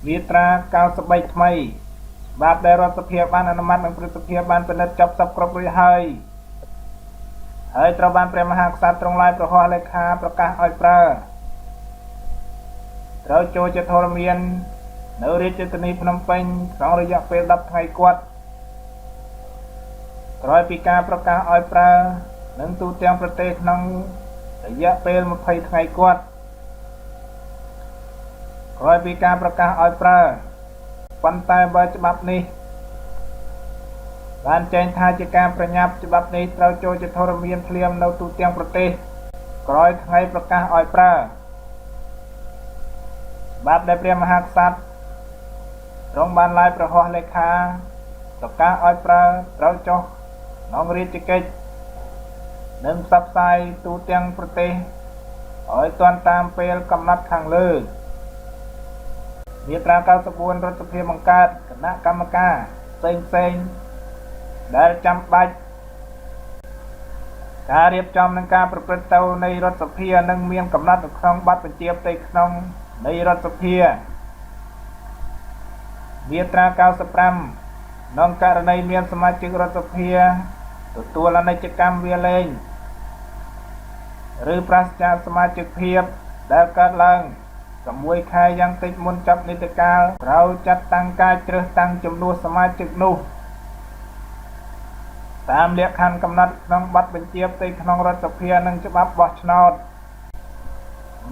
មាត្រា93ថ្មីច្បាប់ដែលរដ្ឋសភាបានអនុម័តនិងព្រឹទ្ធសភាបានពិនិត្យចប់សពគ្រប់រួចហើយត្រូវបានព្រះមហាក្សត្រទ្រង់ឡាយប្រហោះលេខាប្រកាសឲ្យប្រើត្រូវចូលជាធរមាននៅរាជធានីភ្នំពេញក្នុងរយៈពេល10ថ្ងៃគត់ក្រោយពីការប្រកាសឲ្យប្រើនឹងទូទាំងប្រទេសក្នុងរយៈពេល20ថ្ងៃគត់ក្រោយពីការប្រកាសឲ្យប្រើប៉ុន្តែបើច្បាប់នេះបានចែងថាជាការប្រញាប់ច្បាប់នេះត្រូវចូលជាធរមានភ្លាមនៅទូទាំងប្រទេសក្រោយថ្ងៃប្រកាសឲ្យប្រើច្បាប់ដែលព្រះមហាក្សត្រទ្រង់បានឡាយប្រហោះលេខាប្រកាសឲ្យប្រើត្រូវចុះក្នុងរាជកិច្ចនិងផ្សព្វផ្សាយទូទាំងប្រទេសឲ្យទាន់តាមពេលកំណត់ខាងលើមាត្រា94រដ្ឋសភាបង្កើតគណៈកម្មការផ្សេងដែលចាំបាច់ការរៀបចំនិងការប្រព្រឹត្តទៅនៃរដ្ឋសភានឹងមានកំណត់នៅក្នុងបទបញ្ជាផ្ទៃក្នុងនៃរដ្ឋសភាមាត្រា95ក្នុងករណីមានសមាជិករដ្ឋសភាទទួលអនិច្ចកម្មវាលែងឬប្រសិទ្ធសមាជិកភាពដែលកើតឡើង6ខែយ៉ាងតិចមុនចប់នីតិកាលត្រូវចាត់តាំងការជ្រើសតាំងចំនួនសមាជិកនោះតាមលក្ខខណ្ឌកំណត់ក្នុងបទបញ្ជាផ្ទៃក្នុងរដ្ឋសភានិងច្បាប់បោះឆ្នោត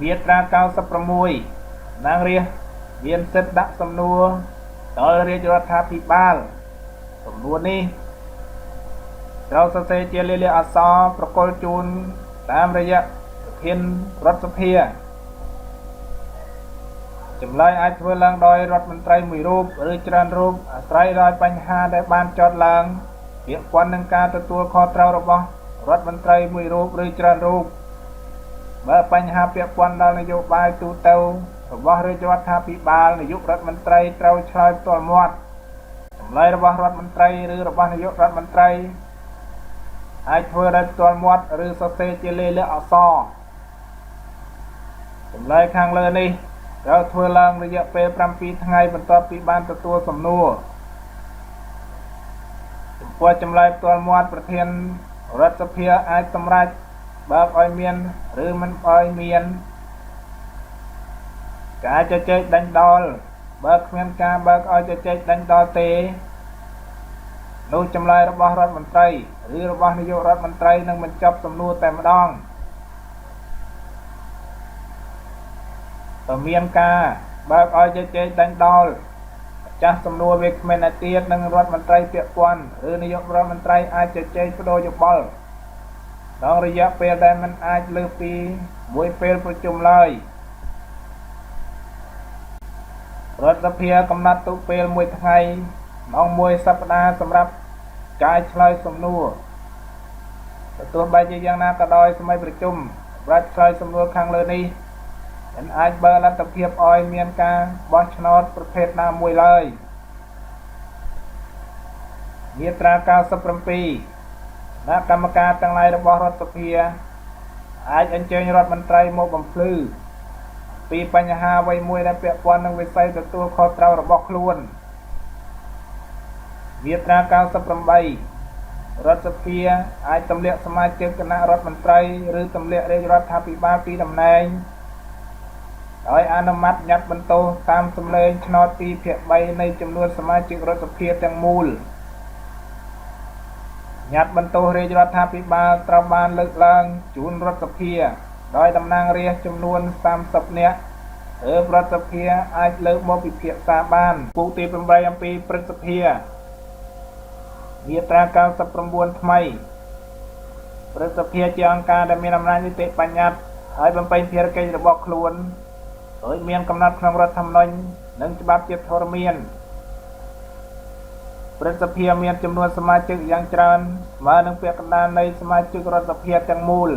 មាត្រា96នាងរាស្ត្រមានសិទ្ធិដាក់សំណួរដល់រាជរដ្ឋាភិបាលសំណួរនេះត្រូវសរសេរជាលាយលក្ខណ៍អក្សរប្រគល់ជូនតាមរយៈប្រធានរដ្ឋសភាចម្លើយអាចធ្វើឡើងដោយរដ្ឋមន្ត្រីមួយរូបឬច្រើនរូបអាស្រ័យដោយបញ្ហាដែលបានចោទឡើងពាក់ព័ន្ធនឹងការទទួលខុសត្រូវរបស់រដ្ឋមន្ត្រីមួយរូបឬច្រើនរូបបើបញ្ហាពាក់ព័ន្ធដល់នយោបាយទូទៅរបស់រាជរដ្ឋាភិបាលនាយករដ្ឋមន្ត្រីត្រូវឆ្លើយផ្ទាល់មាត់ចម្លើយរបស់រដ្ឋមន្ត្រីឬរបស់នាយករដ្ឋមន្ត្រីអាចធ្វើដោយផ្ទាល់មាត់ឬសរសេរជាលាយលក្ខណ៍អក្សរចម្លើយខាងលើនេះត្រូវធ្វើឡើងរយៈពេល7ថ្ងៃបន្ទាប់ពីបានទទួលសំណួរចំពោះចម្លើយផ្ទាល់មាត់ប្រធានរដ្ឋសភាអាចសម្រេចបើកឲ្យមានឬមិនឲ្យមានការជជែកដេញដោលបើគ្មានការបើកឲ្យជជែកដេញដោលទេនោះចម្លើយរបស់រដ្ឋមន្ត្រីឬរបស់នាយករដ្ឋមន្ត្រីនឹងបញ្ចប់សំណួរតែម្ដងបើមានការបើកឲ្យជជែកដេញដោលម្ចាស់សំណួរវាគ្មានអាទៀតនឹងរដ្ឋមន្ត្រីពាក់ព័ន្ធឬនាយករដ្ឋមន្ត្រីអាចជជែកបដូរយោបល់ក្នុងរយៈពេលដែលមិនអាចលើសពីមួយពេលប្រជុំឡើយរដ្ឋសភាកំណត់ទុកពេល1ថ្ងៃក្នុង1សប្តាហ៍សម្រាប់ការឆ្លើយសំណួរទោះបីជាយ៉ាងណាក៏ដោយសម័យប្រជុំសម្រាប់ឆ្លើយសំណួរខាងលើនេះមិនអាចបើលទ្ធភាពឲ្យមានការបោះឆ្នោតប្រភេទណាមួយឡើយមាត្រា97គណៈកម្មការទាំងឡាយរបស់រដ្ឋសភាអាចអញ្ជើញរដ្ឋមន្ត្រីមកបំភ្លឺពីបញ្ហាអ្វីមួយដែលពាក់ព័ន្ធនឹងវិស័យទទួលខុសត្រូវរបស់ខ្លួនមាត្រា98រដ្ឋសភាអាចទម្លាក់សមាជិកគណៈរដ្ឋមន្ត្រីឬទម្លាក់រាជរដ្ឋាភិបាលពីតំណែងដោយអនុម័តញត្តិបន្ទោសតាមសម្លេងឆ្នោត2/3នៃចំនួនសមាជិករដ្ឋសភាទាំងមូលញត្តិបន្ទោសរាជរដ្ឋាភិបាលត្រូវបានលើកឡើងជូនរដ្ឋសភាដោយតំណាងរាស្ត្រចំនួន30នាក់រដ្ឋសភាអាចលើកមកពិភាក្សាបានពូកទី8អំពីព្រឹទ្ធសភាមាត្រា99ថ្មីព្រឹទ្ធសភាជាអង្គការដែលមានអំណាចនីតិបញ្ញត្តិហើយបំពេញភារកិច្ចរបស់ខ្លួនដោយមានកំណត់ក្នុងរដ្ឋធម្មនុញ្ញនិងច្បាប់ជាធរមានព្រឹទ្ធសភាមានចំនួនសមាជិកយ៉ាងច្រើនស្មើនឹងពាក់កណ្ដាលនៃសមាជិករដ្ឋសភាទាំងមូល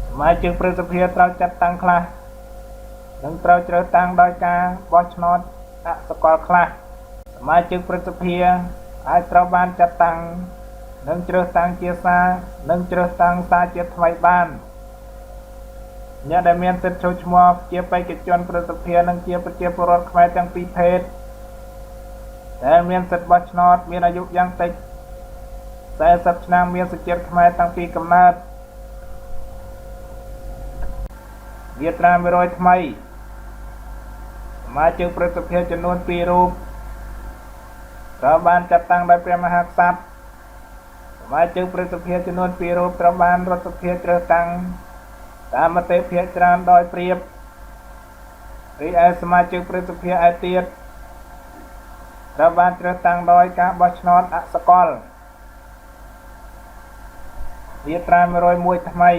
សមាជិកព្រឹទ្ធសភាត្រូវចាត់តាំងខ្លះនិងត្រូវជ្រើសតាំងដោយការបោះឆ្នោតអសកលខ្លះសមាជិកព្រឹទ្ធសភាអាចត្រូវបានចាត់តាំងនិងជ្រើសតាំងជាសានិងជ្រើសតាំងសាជាថ្មីបាន អ្នកដែលមានសិទ្ធិចូលឈ្មោះជាបេក្ខជនប្រសិទ្ធិនិងជាប្រជាពលរដ្ឋខ្មែរទាំងពីរភេទដែលមានសិទ្ធិបោះឆ្នោតមានអាយុយ៉ាងតិច40ឆ្នាំមានសញ្ជាតិខ្មែរតាំងពីកំណើតមាត្រា100ថ្មីសមាជិកប្រសិទ្ធិចំនួន2រូបត្រូវបានចាត់តាំងដោយព្រះមហាក្សត្រសមាជិកប្រសិទ្ធិចំនួន2រូបត្រូវបានរដ្ឋសភាជ្រើសតាំងតាមមតិភាគច្រើនដោយព្រៀបរីឯសមាជិកប្រសិទ្ធិឯទៀតត្រូវបានជ្រើសតាំងដោយការបោះឆ្នោតអសកលមាត្រា101ថ្មី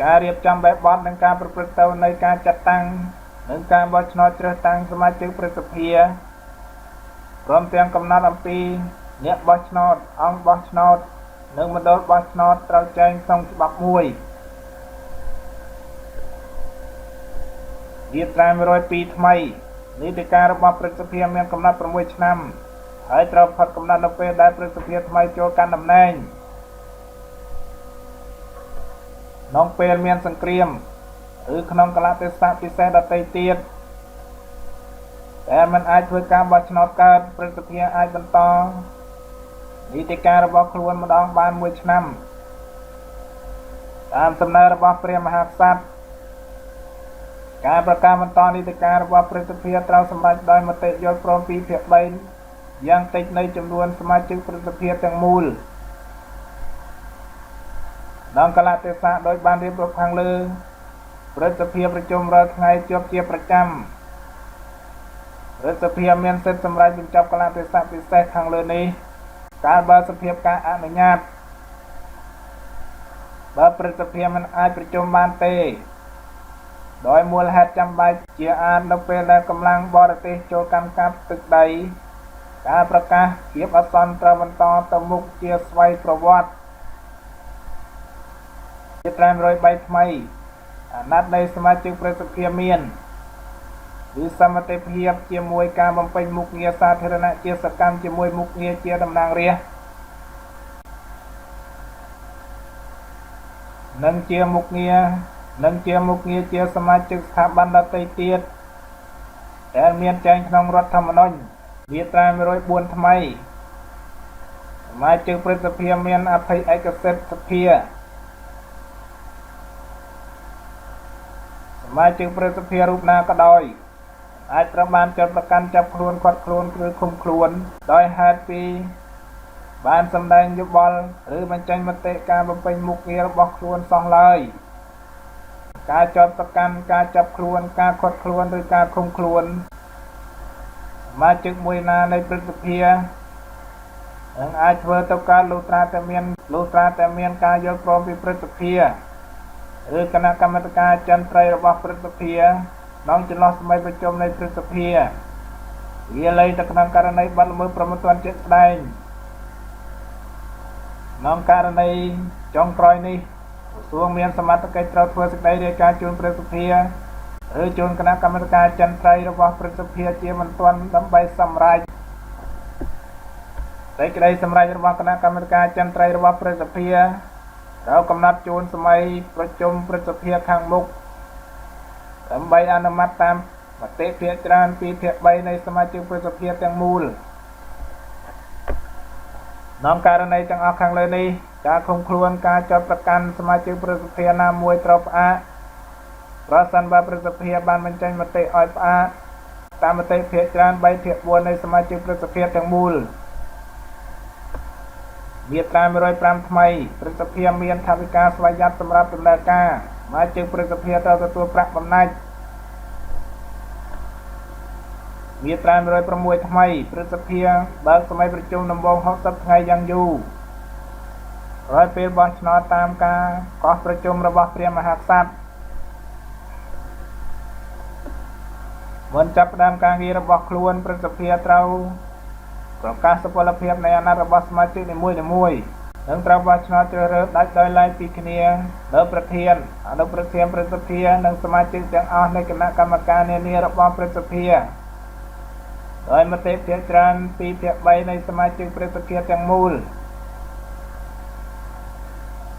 ការរៀបចំបែបបទនិងការប្រព្រឹត្តទៅនៃការចាត់តាំងនិងការបោះឆ្នោតជ្រើសតាំងសមាជិកប្រសិទ្ធិព្រមទាំងកំណត់អំពីអ្នកបោះឆ្នោតអង្គបោះឆ្នោតនិងមណ្ឌលបោះឆ្នោតត្រូវចែងក្នុងច្បាប់មួយមាត្រា102ថ្មីនីតិកាលរបស់ប្រសិទ្ធិមានកំណត់6ឆ្នាំហើយត្រូវផុតកំណត់នៅពេលដែលប្រសិទ្ធិថ្មីចូលកាន់តំណែងក្នុងពេលមានសង្គ្រាមឬក្នុងកលៈទេសៈពិសេសដទៃទៀតតែมันអាចធ្វើការបោះឆ្នោតកើតប្រសិទ្ធិអាចបន្តនីតិកាលរបស់ខ្លួនម្ដងបាន1ឆ្នាំតាមសំណើរបស់ព្រះមហាក្សត្រការប្រកាសបន្តនីតិកាលរបស់ប្រសិទ្ធិត្រូវសម្រេចដោយមតិយល់ព្រមពីភាគ3យ៉ាងតិចនៃចំនួនសមាជិកប្រសិទ្ធិទាំងមូលក្នុងកលៈទេសៈដោយបានរៀបរាប់ខាងលើប្រសិទ្ធិប្រជុំរាល់ថ្ងៃជាប់ជាប្រចាំប្រសិទ្ធិមានសិទ្ធិសម្រេចបញ្ចប់កលៈទេសៈពិសេសខាងលើនេះកាលបើសភាពការអនុញ្ញាតបើប្រសិទ្ធិមិនអាចប្រជុំបានទេដោយមូលហេតុចាំបាច់ជាអាចនៅពេលដែលកម្លាំងបរទេសចូលកាន់កាប់ទឹកដីការប្រកាសភាពអាសន្នត្រូវបន្តទៅមុខជាស្វ័យប្រវត្តិមាត្រា103ថ្មីអាណត្តិនៃសមាជិកប្រសិទ្ធិមានគឺសមត្ថភាពជាមួយការបំពេញមុខងារសាធារណៈជាសកម្មជាមួយមុខងារជាតំណាងរាស្ត្រនិងជាមុខងារជាសមាជិកស្ថាប័នដទៃទៀតដែលមានចែងក្នុងរដ្ឋធម្មនុញ្ញមាត្រា104ថ្មីសមាជិកប្រសិទ្ធិមានអភ័យឯកសិទ្ធិសភាសមាជិកប្រសិទ្ធិរូបណាក៏ដោយអាចត្រូវបានចាត់ប្រកាន់ចាប់ខ្លួនឃាត់ខ្លួនឬឃុំខ្លួនដោយហេតុពីបានសម្ដែងយោបល់ឬបញ្ចេញមតិការបំពេញមុខងាររបស់ខ្លួនសោះឡើយការចាត់ប្រកាន់ការចាប់ខ្លួនការឃាត់ខ្លួនឬការឃុំខ្លួនសមាជិកមួយណានៃព្រឹទ្ធសភានឹងអាចធ្វើទៅការលុះត្រាតែមានការយល់ព្រមពីព្រឹទ្ធសភាឬគណៈកម្មាធិការចន្ទ្រីរបស់ព្រឹទ្ធសភាក្នុងចន្លោះសម័យប្រជុំនៃព្រឹទ្ធសភាវាលែងតែក្នុងករណីបាត់ល្មើសប្រមទ័នជាក់ស្ដែងក្នុងករណីចុងក្រោយនេះក្រសួងមានសមត្ថកិច្ចត្រូវធ្វើសេចក្តីរាយការណ៍ជូនព្រឹទ្ធសភាឬជូនគណៈកម្មាធិការចន្ទ្រីរបស់ព្រឹទ្ធសភាជាបន្ទាន់ដើម្បីសម្រេចសេចក្តីសម្រេចរបស់គណៈកម្មាធិការចន្ទ្រីរបស់ព្រឹទ្ធសភាត្រូវកំណត់ជូនសម័យប្រជុំព្រឹទ្ធសភាខាងមុខដើម្បីអនុម័តតាមមតិភាគច្រើន2ភាគ3នៃសមាជិកព្រឹទ្ធសភាទាំងមូលក្នុងករណីទាំងអស់ខាងលើនេះការឃុំខ្លួនការចាត់ប្រកាន់សមាជិកព្រឹទ្ធសភាណាមួយត្រូវផ្អាកប្រសិនបើព្រឹទ្ធសភាបានបញ្ចេញមតិឲ្យផ្អាកតាមមតិភាគច្រើន3ភាគ4នៃសមាជិកព្រឹទ្ធសភាទាំងមូលមាត្រា105ថ្មីព្រឹទ្ធសភាមានថវិកាស្វ័យយ័តសម្រាប់ដំណើរការសមាជិកព្រឹទ្ធសភាត្រូវទទួលប្រាក់បំណាច់មាត្រា106ថ្មីព្រឹទ្ធសភាបើកសម័យប្រជុំដំបូង60ថ្ងៃយ៉ាងយូរហើយពេលបោះឆ្នោតតាមការកោះប្រជុំរបស់ព្រះមហាក្សត្រមុនចាប់ផ្ដើមការងាររបស់ខ្លួនព្រឹទ្ធសភាត្រូវប្រកាសសុពលភាពនៃអាណត្តិរបស់សមាជិកនីមួយៗនិងត្រូវបោះឆ្នោតជ្រើសរើសដាច់ដោយឡែកពីគ្នាលើប្រធានអនុប្រធានព្រឹទ្ធសភានិងសមាជិកទាំងអស់នៃគណៈកម្មការនានារបស់ព្រឹទ្ធសភាដោយមតិភាគច្រើន2ភាគ3នៃសមាជិកព្រឹទ្ធសភាទាំងមូល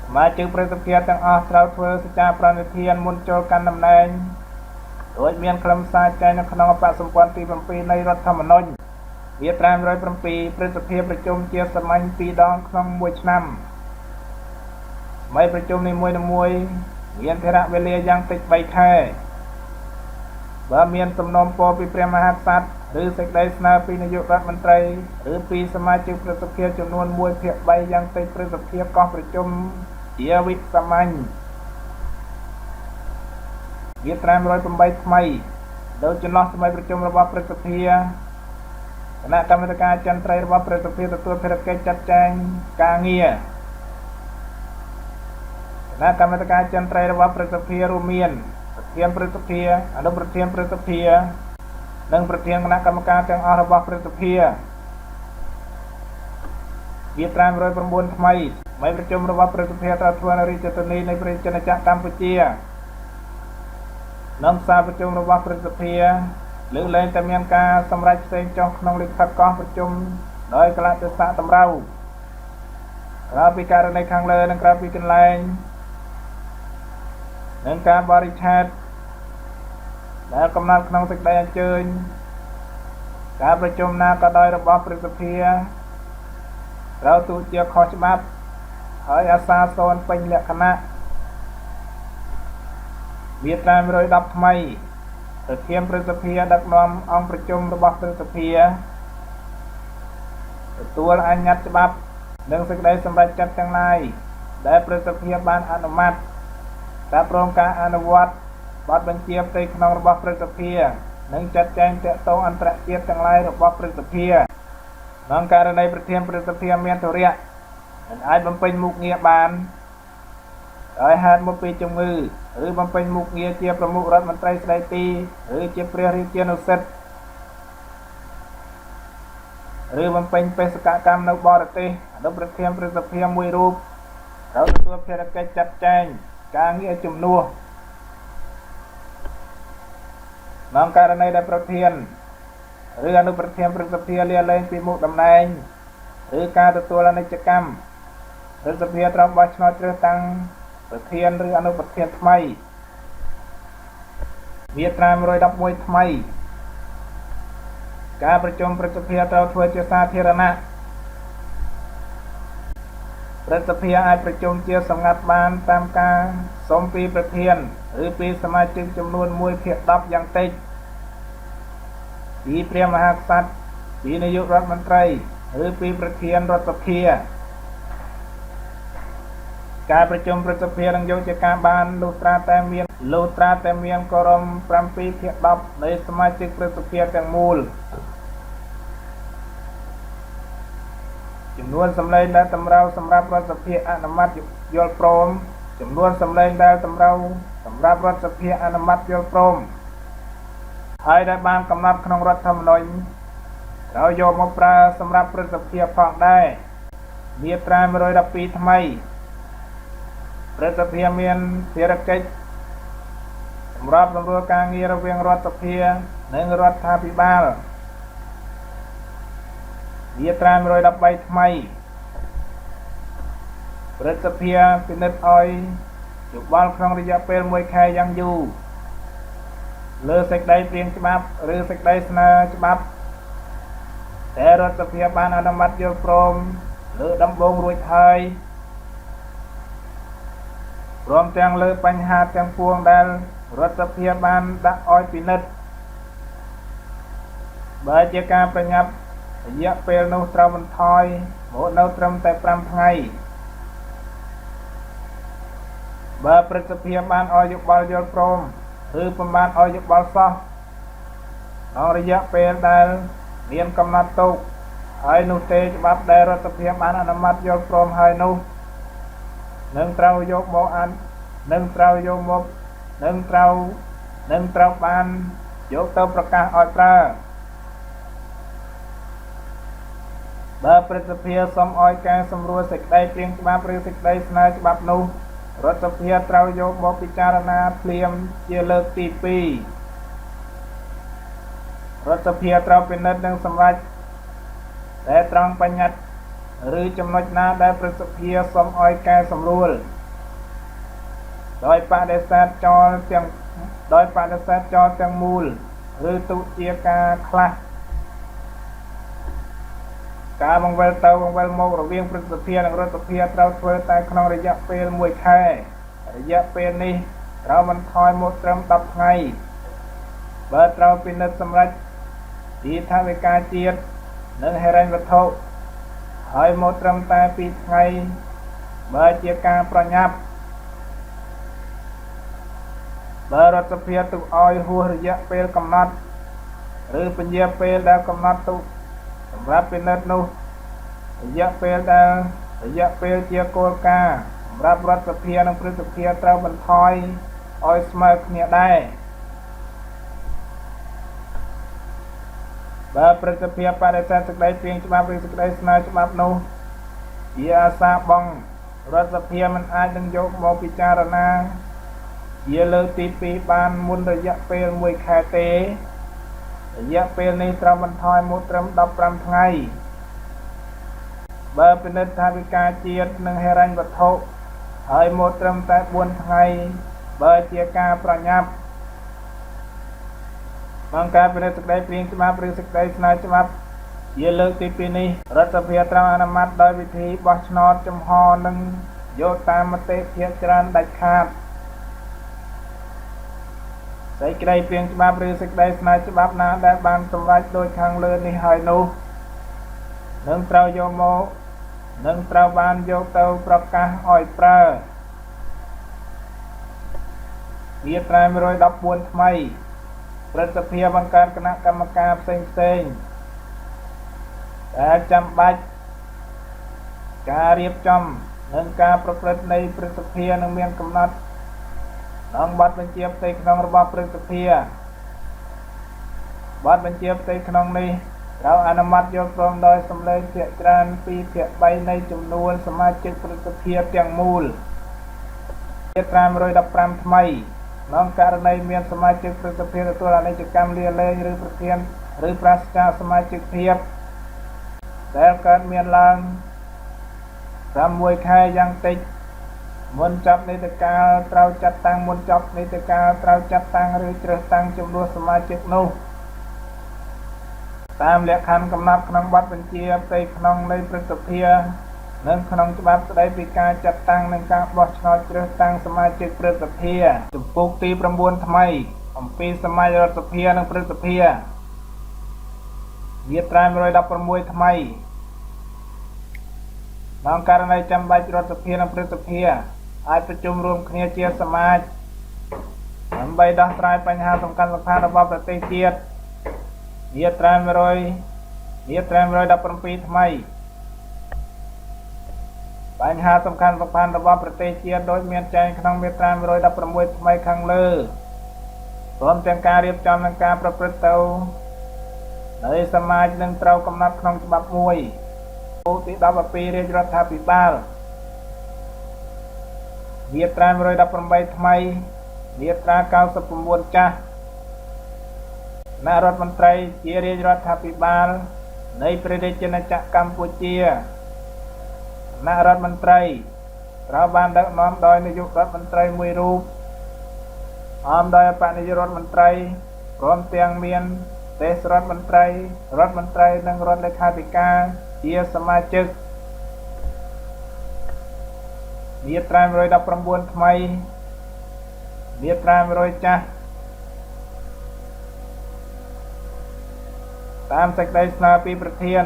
ស mà chữประสบการณ์ទាំងអស់ត្រូវធ្វើសេចក្ដីប្រណិធានមុនចូលកាន់តំណែងដោយមានខ្លឹមសារចែងនៅក្នុងបទសម្ព័ន្ធទី7នៃរដ្ឋធម្មនុញ្ញវា507ព្រឹទ្ធសភាប្រជុំជាសាមញ្ញ2ដងក្នុងមួយឆ្នាំប្រជុំនីមួយៗមានថេរវេលាយ៉ាងតិច3ខែបើមានសំណូមពរពីព្រះមហាក្សត្រឬសេចក្តីស្នើពីនាយករដ្ឋមន្ត្រីឬពីសមាជិកព្រឹទ្ធសភាចំនួន1/3យ៉ាងតិចព្រឹទ្ធសភាកោះប្រជុំជាវិសាមញ្ញវា508ថ្មីដោយចន្លោះសម័យប្រជុំរបស់ព្រឹទ្ធសភាគណៈកម្មាធិការចន្ទ្រីរបស់ព្រឹទ្ធសភាទទួលភារកិច្ចចាត់ចែងការងារគណៈកម្មាធិការចន្ទ្រីរបស់ព្រឹទ្ធសភារួមមានប្រធានព្រឹទ្ធសភាអនុប្រធានព្រឹទ្ធសភានិងប្រធានគណៈកម្មការទាំងអស់របស់ព្រឹទ្ធសភាវា509ថ្មីប្រជុំរបស់ព្រឹទ្ធសភាត្រូវធ្វើនៅរាជធានីនៃប្រជាជនចក្រកម្ពុជានិងសារប្រជុំរបស់ព្រឹទ្ធសភាលើកលែងតែមានការសម្រេចផ្សេងចុះក្នុងលិខិតកោះប្រជុំដោយកលៈទេសៈតម្រូវក្រៅពីករណីខាងលើនិងក្រៅពីកន្លែងនិងការបរិច្ឆេទដែលកំណត់ក្នុងសេចក្តីអញ្ជើញការប្រជុំណាក៏ដោយរបស់ព្រឹទ្ធសភាត្រូវទូជាខុសច្បាប់ហើយអាសាសូនពេញលក្ខណៈវា510ថ្មីប្រធានព្រឹទ្ធសភាដឹកនាំអង្គប្រជុំរបស់ព្រឹទ្ធសភាទទួលអនុញ្ញាតច្បាប់និងសេចក្តីសម្រេចចិត្តទាំងឡាយដែលព្រឹទ្ធសភាបានអនុម័តតាមព្រមការអនុវត្តបទបញ្ជាផ្ទៃក្នុងរបស់ព្រឹទ្ធសភានិងចាត់ចែងទាក់ទងអន្តរជាតិទាំងឡាយរបស់ព្រឹទ្ធសភាក្នុងករណីប្រធានព្រឹទ្ធសភាមានធុរៈមិនអាចបំពេញមុខងារបានដោយហេតុមកពីជំងឺឬបំពេញមុខងារជាប្រមុខរដ្ឋមន្ត្រីស្ដីទីឬជាព្រះរាជានុសិទ្ធឬបំពេញបេសកកម្មនៅបរទេសអនុប្រធានព្រឹទ្ធសភាមួយរូបត្រូវទទួលភារកិច្ចចាត់ចែងការងារជំនួសក្នុងករណីដែលប្រធានឬអនុប្រធានព្រឹទ្ធសភាលាលែងពីមុខតំណែងឬការទទួលអនិច្ចកម្មព្រឹទ្ធសភាត្រូវបោះឆ្នោតជ្រើសតាំងប្រធានឬអនុប្រធានថ្មីវា511ថ្មីការប្រជុំព្រឹទ្ធសភាត្រូវធ្វើជាសាធារណៈព្រឹទ្ធសភាអាចប្រជុំជាសម្ងាត់បានតាមការសុំពីប្រធានឬពីសមាជិកចំនួន1/10យ៉ាងតិចពីព្រះមហាក្សត្រពីនាយករដ្ឋមន្ត្រីឬពីប្រធានរដ្ឋសភាការប្រជុំព្រឹទ្ធសភានឹងយកជាការបានលុះត្រាតែមានគោរម7/10នៃសមាជិកព្រឹទ្ធសភាទាំងមូលចំនួនសម្លេងដែលតម្រូវសម្រាប់រដ្ឋសភាអនុម័តយល់ព្រមចំនួនសម្លេងដែលតម្រូវសម្រាប់រដ្ឋសភាអនុម័តយល់ព្រមហើយដែលបានកំណត់ក្នុងរដ្ឋធម្មនុញ្ញត្រូវយកមកប្រើសម្រាប់ព្រឹទ្ធសភាផងដែរវា512ថ្មីព្រឹទ្ធសភាមានភារកិច្ចសម្រាប់សម្រួលការងាររវាងរដ្ឋសភានិងរដ្ឋាភិបាលវា513ថ្មីព្រឹទ្ធសភាពិនិត្យឲ្យយោបល់ក្នុងរយៈពេល1ខែយ៉ាងយូរលើសេចក្តីព្រាងច្បាប់ឬសេចក្តីស្នើច្បាប់តែរដ្ឋសភាបានអនុម័តយល់ព្រមលើដំបូងរួចហើយព្រមទាំងលើបញ្ហាទាំងពួងដែលរដ្ឋសភាបានដាក់ឲ្យពិនិត្យបើជាការប្រញាប់រយៈពេលនោះត្រូវបន្ថយមកនៅត្រឹមតែ5ថ្ងៃបើព្រឹទ្ធសភាបានឲ្យយោបល់យល់ព្រមឬពុំបានឲ្យយោបល់សោះក្នុងរយៈពេលដែលមានកំណត់ទុកហើយនោះទេច្បាប់ដែលរដ្ឋសភាបានអនុម័តយល់ព្រមហើយនោះនឹងត្រូវយកមកបានយកទៅប្រកាសឲ្យប្រើបើព្រឹទ្ធសភាសូមឲ្យការសម្រួលសេចក្តីព្រាងច្បាប់ឬសេចក្តីស្នើច្បាប់នោះរដ្ឋសភាត្រូវយកមកពិចារណាភ្លាមជាលើកទី2រដ្ឋសភាត្រូវពិនិត្យនិងសម្រេចតែត្រង់បញ្ញត្តិឬចំណុចណាដែលព្រឹទ្ធសភាសូមឲ្យកែសម្រួល ដោយបដិសេធចោលទាំងដោយបដិសេធចោលទាំងមូលឬទុជាការខ្លះការបង្វិលទៅបង្វិលមករវាងព្រឹទ្ធសភានិងរដ្ឋសភាត្រូវធ្វើតែក្នុងរយៈពេល1ខែរយៈពេលនេះត្រូវបន្ថយមកត្រឹម10ថ្ងៃបើត្រូវពិនិត្យសម្រាប់ទីថាវិការជាតិនិងហិរញ្ញវត្ថុហើយមកត្រឹមតែ2ថ្ងៃបើជាការប្រញាប់បើរដ្ឋសភាទុកឲ្យហួសរយៈពេលកំណត់ឬពន្យាពេលដែលកំណត់ទុកសម្រាប់ពិនិត្យនោះរយៈពេលជាគោលការណ៍សម្រាប់រដ្ឋសភានិងព្រឹទ្ធសភាត្រូវបន្ថយឲ្យស្មើគ្នាដែរបើព្រឹទ្ធសភាបដិសេធសេចក្តីព្រាងច្បាប់ឬសេចក្តីស្នើច្បាប់នោះជាអាសាបង់រដ្ឋសភាមិនអាចនឹងយកមកពិចារណាជាលើកទី2បានមុនរយៈពេល1ខែទេរយៈពេលនេះត្រូវបន្ថយមកត្រឹម15ថ្ងៃបើពិនិត្យថាវិការជាតិនិងហិរញ្ញវត្ថុហើយមកត្រឹមតែ4ថ្ងៃបើជាការប្រញាប់ក្នុងការពិនិត្យសេចក្តីព្រាងច្បាប់ឬសេចក្តីស្នើច្បាប់ជាលើកទី2នេះរដ្ឋសភាត្រូវអនុម័តដោយវិធីបោះឆ្នោតចំហនិងយកតាមមតិភាគច្រើនដាច់ខាតសេចក្តីព្រាងច្បាប់ឬសេចក្តីស្នើច្បាប់ណាដែលបានសម្រេចដោយខាងលើនេះហើយនោះនឹងត្រូវបានយកទៅប្រកាសឲ្យប្រើមាត្រា114ថ្មីព្រឹទ្ធសភាបង្កើតគណៈកម្មការផ្សេងដែលចាំបាច់ការរៀបចំនិងការប្រព្រឹត្តនៃព្រឹទ្ធសភានឹងមានកំណត់ក្នុងបទបញ្ជាផ្ទៃក្នុងរបស់ព្រឹទ្ធសភាបទបញ្ជាផ្ទៃក្នុងនេះត្រូវអនុម័តយល់ព្រមដោយសម្លេងភាគច្រើន2/3នៃចំនួនសមាជិកព្រឹទ្ធសភាទាំងមូលមាត្រា115ថ្មីក្នុងករណីមានសមាជិកព្រឹទ្ធសភាទទួលអនិច្ចកម្មលាលែងឬប្រធានឬប្រាសចាកសមាជិកភាពដែលកើតមានឡើង6ខែយ៉ាងតិចមុនចប់នីតិកាលត្រូវចាត់តាំងឬជ្រើសតាំងចំនួនសមាជិកនោះតាមលក្ខខណ្ឌកំណត់ក្នុងបទបញ្ជាផ្ទៃក្នុងនៃព្រឹទ្ធសភានិងក្នុងច្បាប់ស្តីពីការចាត់តាំងនិងការបោះឆ្នោតជ្រើសតាំងសមាជិកព្រឹទ្ធសភាជំពូកទី9ថ្មីអំពីសមាជិករដ្ឋសភានិងព្រឹទ្ធសភាមាត្រា116ថ្មីក្នុងករណីចាំបាច់រដ្ឋសភានិងព្រឹទ្ធសភាអាចប្រជុំរួមគ្នាជាសមាជដើម្បីដោះស្រាយបញ្ហាសំខាន់របស់ប្រទេសជាតិមាត្រា117ថ្មីបញ្ហាសំខាន់របស់ប្រទេសជាតិដោយមានចែងក្នុងមាត្រា116ថ្មីខាងលើព្រមទាំងការរៀបចំនិងការប្រព្រឹត្តទៅនៃសមាជនឹងត្រូវកំណត់ក្នុងច្បាប់មួយពុទី12រាជរដ្ឋាភិបាលមាត្រា118ថ្មីមាត្រា99ចាស់គណៈរដ្ឋមន្ត្រីជារាជរដ្ឋាភិបាលនៃព្រះរាជាណាចក្រកម្ពុជាគណៈរដ្ឋមន្ត្រីត្រូវបានដឹកនាំដោយនាយករដ្ឋមន្ត្រីមួយរូបអមដោយអបនាយករដ្ឋមន្ត្រីព្រមទាំងមានទេសរដ្ឋមន្ត្រីនិងរដ្ឋលេខាធិការជាសមាជិកមាត្រា119ថ្មីមាត្រា100ចាស់តាមសេចក្តីស្នើពីប្រធាន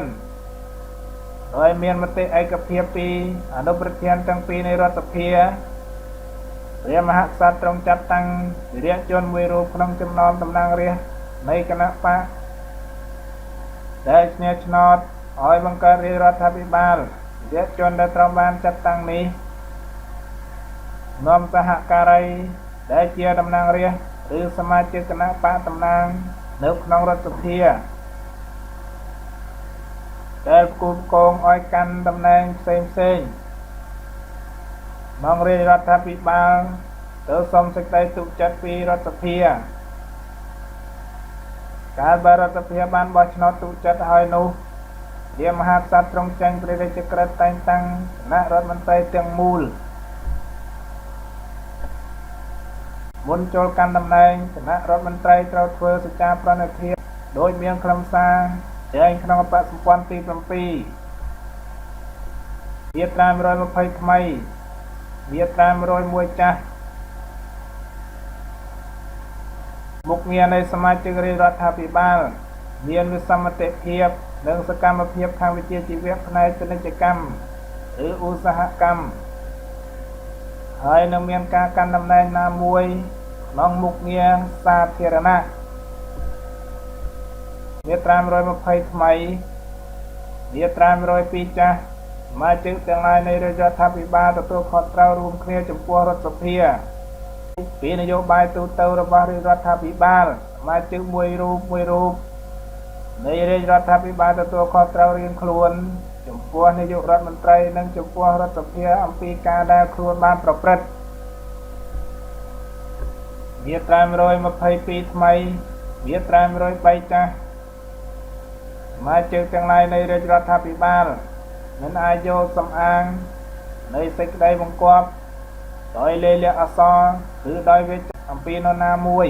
ដោយមានមតិឯកភាពពីអនុប្រធានទាំងពីរនៃរដ្ឋសភាព្រះមហាក្សត្រទ្រង់ចាត់តាំងវិរៈជនមួយរូបក្នុងចំណោមតំណាងរាស្ត្រនៃគណៈបកដែលឈ្នះឆ្នោតឲ្យបង្កើតរាជរដ្ឋាភិបាលវិរៈជនដែលត្រូវបានចាត់តាំងនេះនាំសហការីដែលជាតំណាងរាស្ត្រឬសមាជិកគណៈបកតំណាងនៅក្នុងរដ្ឋសភាដែលគូបកងឲ្យកាន់តំណែងផ្សេងក្នុងរាជរដ្ឋាភិបាលទៅសុំសេចក្តីទុកចិត្តពីរដ្ឋសភាកាលបើរដ្ឋសភាបានបោះឆ្នោតទុកចិត្តហើយនោះរាជមហាក្សត្រទ្រង់ចេញព្រះរាជក្រឹត្យតែងតាំងគណៈរដ្ឋមន្ត្រីទាំងមូល មុនចូលកាន់តំណែងគណៈរដ្ឋមន្ត្រីត្រូវធ្វើសច្ចាប្រណិធានដោយមានខ្លឹមសារចែងក្នុងបទសម្ព័ន្ធទី7មាត្រា120ថ្មីមាត្រា101ចាស់មុខងារនៃសមាជិករាជរដ្ឋាភិបាលមានវិសមត្ថភាពនិងសកម្មភាពខាងវិជ្ជាជីវៈផ្នែកពាណិជ្ជកម្មឬឧស្សាហកម្មហើយនឹងមានការកាន់តំណែងណាមួយក្នុងមុខងារសាធារណៈមាត្រា120ថ្មីមាត្រា102ចាស់សមាជិកទាំងឡាយនៃរាជរដ្ឋាភិបាលទទួលខុសត្រូវរួមគ្នាចំពោះរដ្ឋសភាពីនយោបាយទូទៅរបស់រាជរដ្ឋាភិបាលសមាជិកមួយរូបនៃរាជរដ្ឋាភិបាលទទួលខុសត្រូវរៀងខ្លួនចំពោះនាយករដ្ឋមន្ត្រីនិងចំពោះរដ្ឋសភាអំពីការដែលខ្លួនបានប្រព្រឹត្តមាត្រា122ថ្មីមាត្រា103ចាស់សមាជិកទាំងឡាយនៃរាជរដ្ឋាភិបាលមិនអាចយកសំអាងនៃសេចក្តីបង្គាប់ដោយលេខលក្ខណ៍អក្សរឬដោយវិច្ឆ័យអំពីនរណាមួយ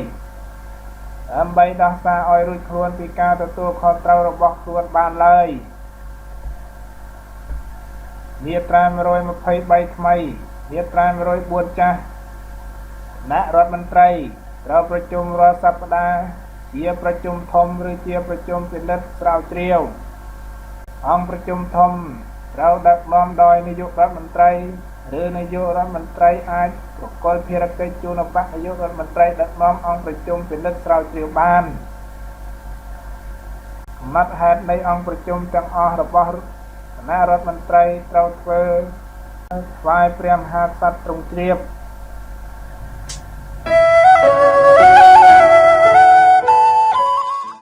ដើម្បីដោះសារឲ្យរួចខ្លួនពីការទទួលខុសត្រូវរបស់ខ្លួនបានឡើយមាត្រា123ថ្មីមាត្រា104ចាស់គណៈរដ្ឋមន្ត្រីត្រូវប្រជុំរាល់សប្តាហ៍ជាប្រជុំធំឬជាប្រជុំពិនិត្យស្រាវជ្រាវអង្គប្រជុំធំត្រូវដឹកនាំដោយនាយករដ្ឋមន្ត្រីឬនាយករដ្ឋមន្ត្រីអាចប្រកល់ភារកិច្ចជូនឧបនាយករដ្ឋមន្ត្រីដឹកនាំអង្គប្រជុំពិនិត្យស្រាវជ្រាវបានកំណត់ហេតុនៃអង្គប្រជុំទាំងអស់របស់គណៈរដ្ឋមន្ត្រីត្រូវធ្វើថ្វាយព្រះមហាក្សត្រទ្រង់ជ្រាប